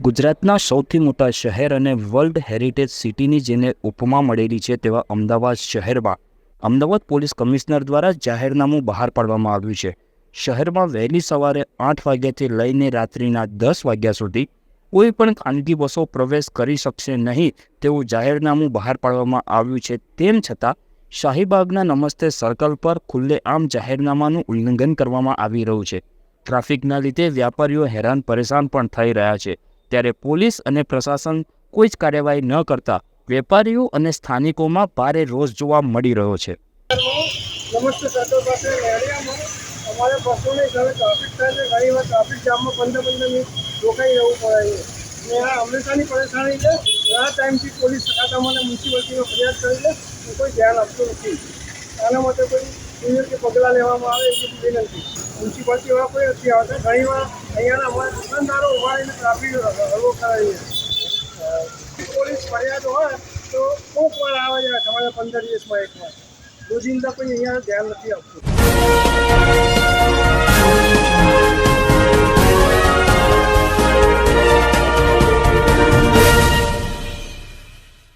ગુજરાતના સૌથી મોટા શહેર અને વર્લ્ડ હેરિટેજ સિટીની જેને ઉપમા મળેલી છે તેવા અમદાવાદ શહેરમાં અમદાવાદ પોલીસ કમિશનર દ્વારા જાહેરનામું બહાર પાડવામાં આવ્યું છે. શહેરમાં વહેલી સવારે 8 વાગ્યાથી લઈને રાત્રિના 10 વાગ્યા સુધી કોઈ પણ ખાનગી બસો પ્રવેશ કરી શકશે નહીં તેવું જાહેરનામું બહાર પાડવામાં આવ્યું છે. તેમ છતાં શાહીબાગના નમસ્તે સર્કલ પર ખુલ્લેઆમ જાહેરનામાનું ઉલ્લંઘન કરવામાં આવી રહ્યું છે. ટ્રાફિકના લીધે વ્યાપારીઓ હેરાન પરેશાન પણ થઈ રહ્યા છે. ત્યારે પોલીસ અને પ્રશાસન કોઈ જ કાર્યવાહી ન કરતા વેપારીઓ અને સ્થાનિકોમાં ભારે રોષ જોવા મળી રહ્યો છે. નમસ્તે સર્કલ પાસે એરિયામાં અમારે બસોને ઘરે ટ્રાફિક થાય છે. ઘણી વાર ટ્રાફિક જામમાં 15 મિનિટ રોકાઈ રહેવું પડે છે. ને આ હંમેશાની પરેશાની છે. ઘણા ટાઈમથી પોલીસ ખાતામાં મ્યુનિસિપાલિટીમાં ફરિયાદ કરી છે તો કોઈ ધ્યાન આપતું નથી. આના માટે કોઈ યોગ્ય પગલાં લેવામાં આવે એવી વિનંતી. મ્યુનિસિપાલિટીવાળા કોઈ નથી આવતા. ઘણી વાર અહીંયાના અમારા દુકાનદારો ઉભા રહીને ટ્રાફિક હળવો કરાવીએ. પોલીસ ફરિયાદ હોય તો કોઈક વાર આવે છે તમારે 15 દિવસમાં એકવાર. રોજિંદા કોઈ અહીંયા ધ્યાન નથી આપતું.